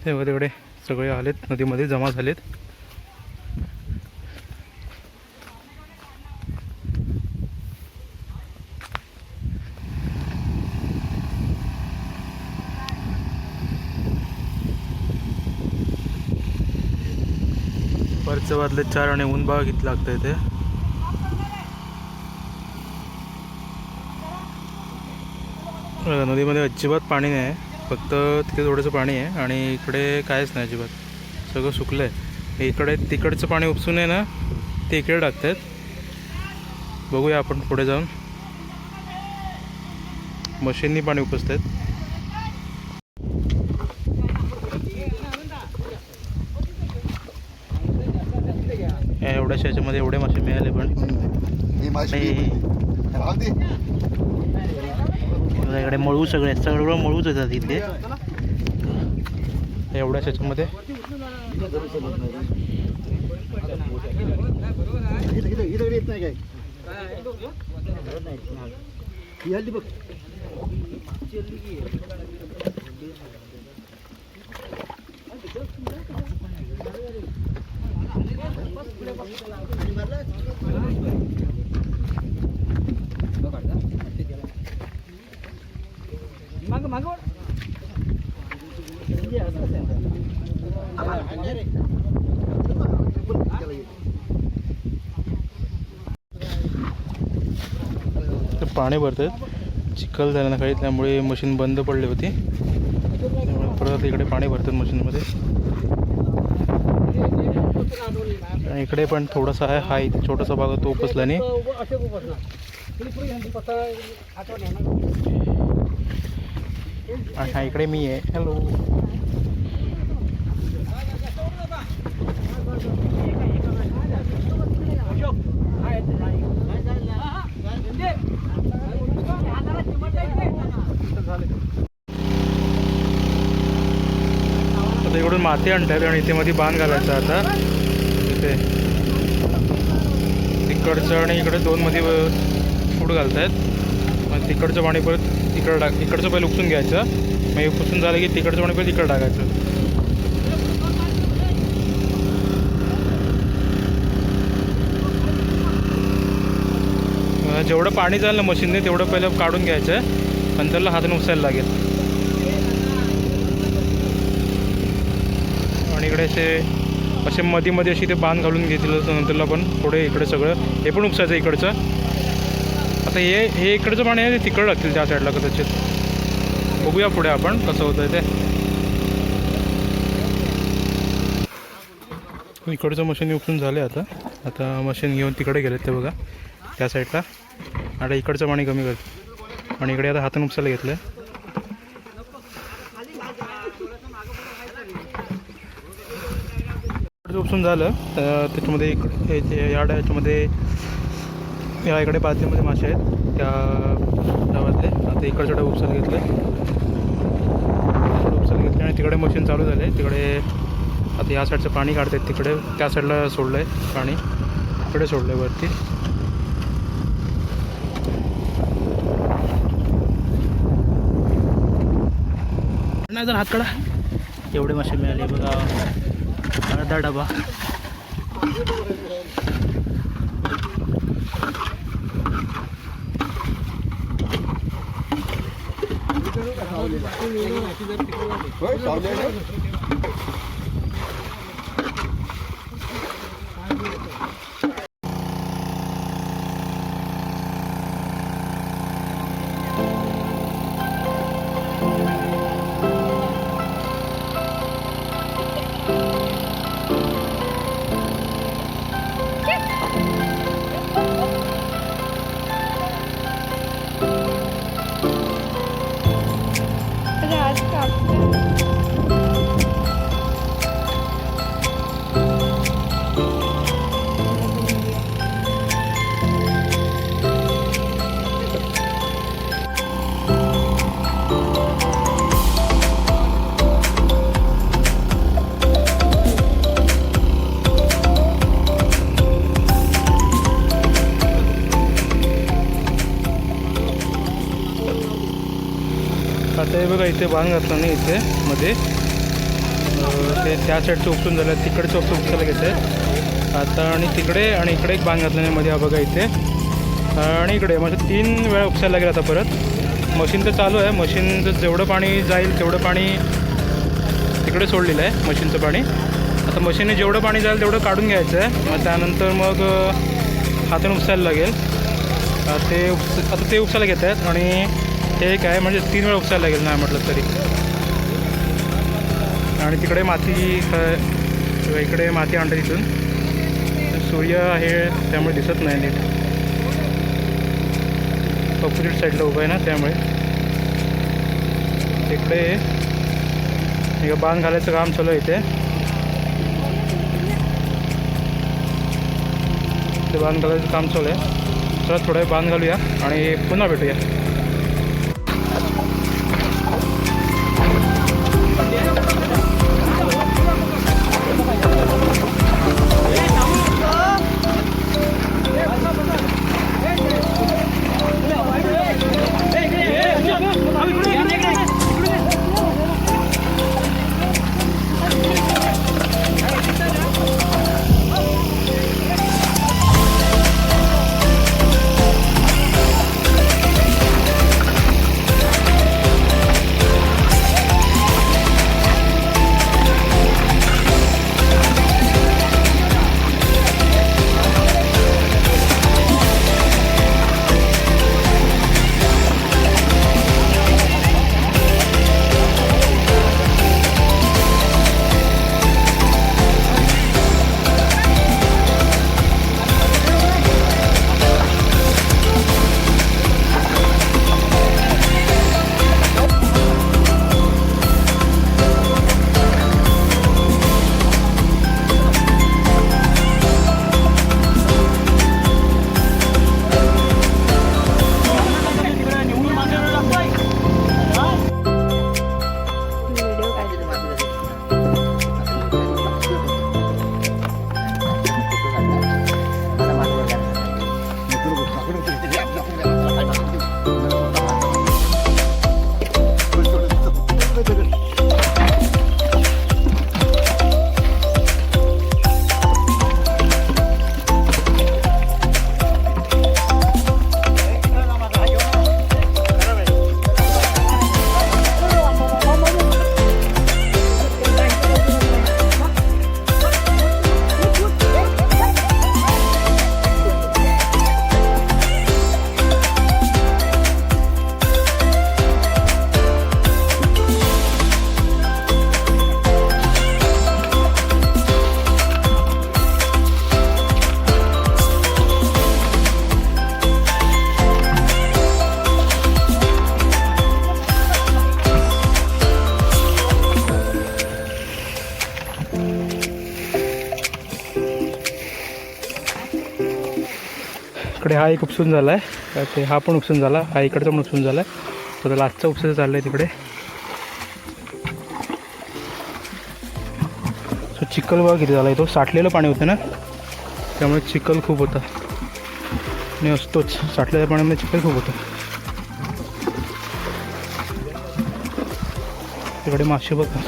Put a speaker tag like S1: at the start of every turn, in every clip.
S1: तेव्हा तिकडे सगळे आलेत, नदीमध्ये जमा झालेत. वरच्या बादले 4 आणि ऊन बघा किती लागतं इथे. नदीमध्ये अजिबात पाणी नाही आहे, फक्त तिथे थोडंसं पाणी आहे आणि इकडे काहीच नाही अजिबात, सगळं सुकलं आहे. इकडे तिकडचं पाणी उपसून आहे ना ते इकडे टाकत आहेत. बघूया आपण पुढे जाऊन. मशीननी पाणी उपसत आहेत. एवढ्याशा याच्यामध्ये एवढे मासे मिळाले, पण इकडे मळू सगळं मळूच येतात इथे एवढ्याच याच्यामध्ये. पाणी भरतात, चिखल झालं ना काही, त्यामुळे मशीन बंद पडली होती. त्यामुळे परत इकडे पाणी भरतात मशीनमध्ये. आणि इकडे पण थोडासा आहे, हा इथे छोटासा भाग तो उपसला नाही. हा इकडे मी आहे. हॅलो. आता इकडून माती आणतात आणि इथे मध्ये बांध घालायचा. आता इथे तिकडचं आणि इकडे 2 मध्ये फूट घालतायत. मग तिकडचं पाणी परत इकडं इकडचं पहिले उपसून घ्यायचं, मग उपसून झालं की तिकडचं पाणी परत इकडं टाकायचं. जेवढं पाणी जाईल ना मशीनने तेवढं पहिलं काढून घ्यायचं आहे, नंतरला हाताने उचलायला लागेल. आणि इकडे असे मध्ये अशी ते बांध घालून घेतील. नंतरला पण पुढे इकडे सगळं हे पण उपसायचं इकडचं. आता हे इकडचं पाणी आहे ते तिकडं लागतील त्या साईडला कदाचित. बघूया पुढे आपण कसं होतं ते. इकडचं मशीन उपसून झाले. आता मशीन घेऊन तिकडे गेलेत ते बघा त्या साईडला. आता इकडचं पाणी कमी करतो आणि इकडे आता हाताने उपसायला घेतलं. उपसून झालं त्याच्यामध्ये याच्यामध्ये या इकडे बादलीमध्ये मासे आहेत त्या बादले. आता इकडच्या उपसायला घेतलं आणि तिकडे मशीन चालू झाले. तिकडे आता या साईडचं पाणी काढतात, तिकडे त्या साईडला सोडलं आहे पाणी, इकडे सोडलं आहे वरती. नाही जर हात काढा. एवढे मासे मिळाले बघा, अर्धा डबा. आता हे बघा इथे बांध घातला नाही इथे मध्ये. ते त्या साईडचं उपसून झालं, तिकडचं उपसायला घेतं आहे आता. आणि तिकडे आणि इकडे एक बांध घातल्याने मध्ये हा बघा इथे. आणि इकडे म्हणजे 3 वेळा उपसायला लागेल आता परत. मशीन तर चालू आहे, मशीनचं जेवढं पाणी जाईल तेवढं पाणी तिकडे सोडलेलं आहे मशीनचं पाणी. आता मशीनने जेवढं पाणी जाईल तेवढं काढून घ्यायचं आहे. मग त्यानंतर मग हाताने उपसायला लागेल. आता ते उपसायला घेत आहेत. आणि हे काय म्हणजे 3 वेळा उपसायला लागेल नाही म्हटलं तरी. आणि तिकडे माती, इकडे माती आणतात तिथून. सूर्य आहे त्यामुळे दिसत नाही नीट, ऑपोजिट साईडला उभं आहे ना त्यामुळे. तिकडे एक बांध घालायचं काम चालू आहे इथे. ते बांध घालायचं काम चालू आहे. चला थोडं बांध घालूया आणि पुन्हा भेटूया. इकडे हा एक उपसून झाला आहे, ते हा पण उपसून झाला, हा इकडचा पण उपसून झाला आहे. तर लास्टचा उपसून चालला आहे तिकडे. सो चिखल बघा किती झाला आहे, तो साठलेलं पाणी होतं ना त्यामुळे चिखल खूप होता आणि असतोच, साठलेल्या पाण्यामध्ये चिखल खूप होतं. तिकडे मासे बघा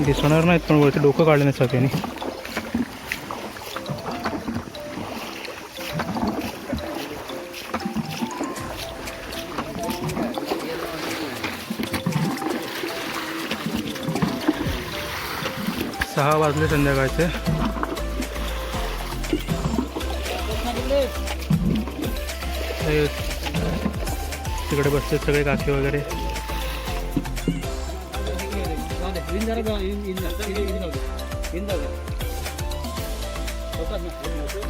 S1: दिसणार नाहीत पण वरती डोकं काढले नाही सगळ्यांनी. सहा वाजले संध्याकाळचे. तिकडे बसते सगळे काकी वगैरे.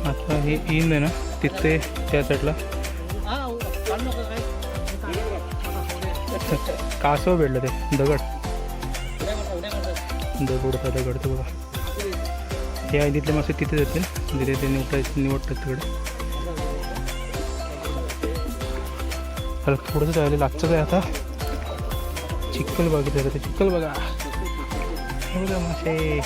S1: आता हे इन आहे ना तिथे त्या साईडला कासव भेटलं, ते दगड ते बघा. हे आहे तिथले मासे तिथे जातील, तिथे ते निवडतात तिकडे. त्याला थोडंसं जायला लागतं काय. आता चिखल बघितलं ते चिखल बघा, हे बघा मासे.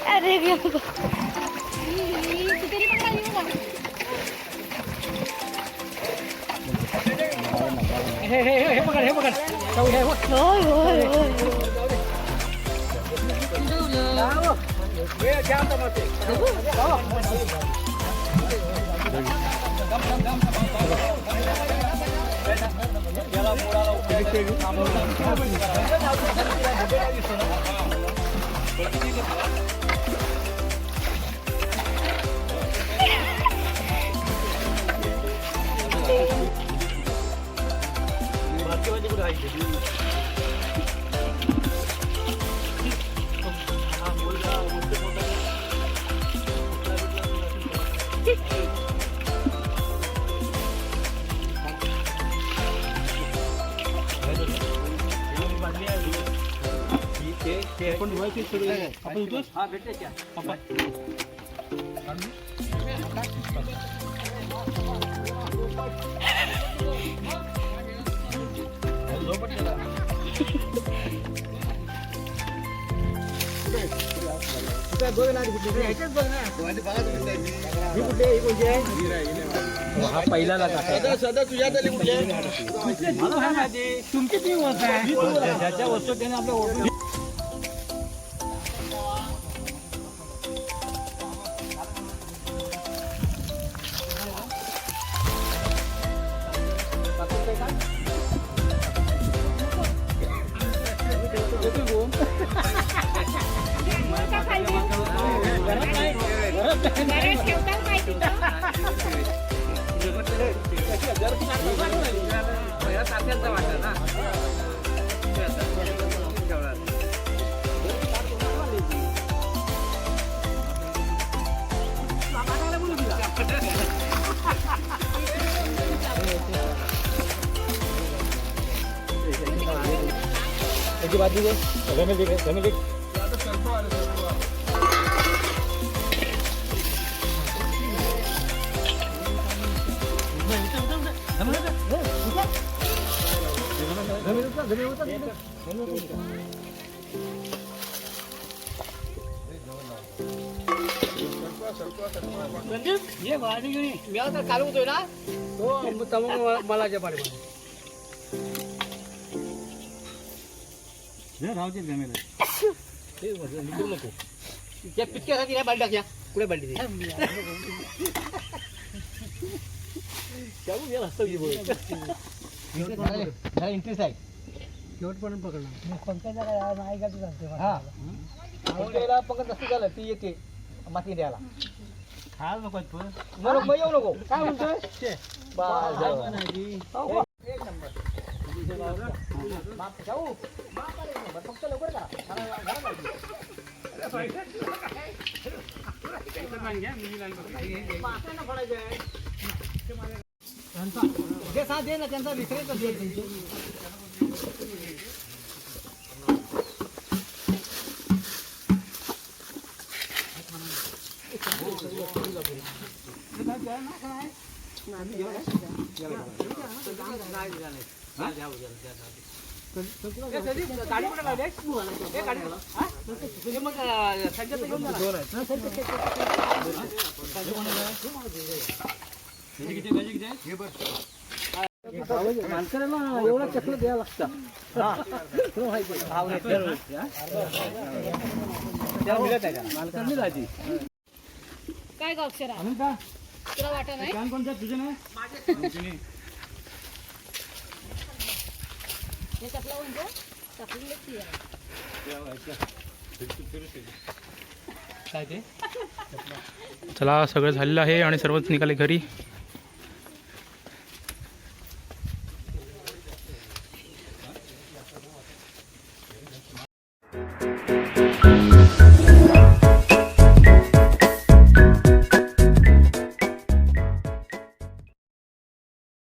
S2: अरे
S3: हे पकड
S2: होय होय होय
S3: हा पहिला तुमची ती वस्तू आहे ज्याच्या वस्तू त्याने आपल्या ओळखून ये भाजी घेऊन मी आता काल होतोय ना तो तमंग मला जे पाणी राहते जमेल नको त्या पिटक्यासाठी नाही बालटा घ्या कुठे बालटी इंटरेस्ट आहे शेवटपर्यंत पकडला पंकजा काय नाही का तू हा पकड नसतं झालं ती येते माती द्यायला खाल नको मग येऊ नको काय म्हणतोय एक नंबर जाऊ फक्त लवकर का जे साथ दे ना त्यांचा विक्रेता दे माणसाला एवढा चक्र द्यावं लागतं मालकांनी राहायची
S2: काय गाव अक्षरा
S3: का
S2: तुला वाटत नाही
S3: कोणत्या तुझे नाही
S2: हे चपला म्हणजे चपली
S3: काय ते
S1: चला सगळं झालेलं आहे आणि सर्वच निघाले घरी.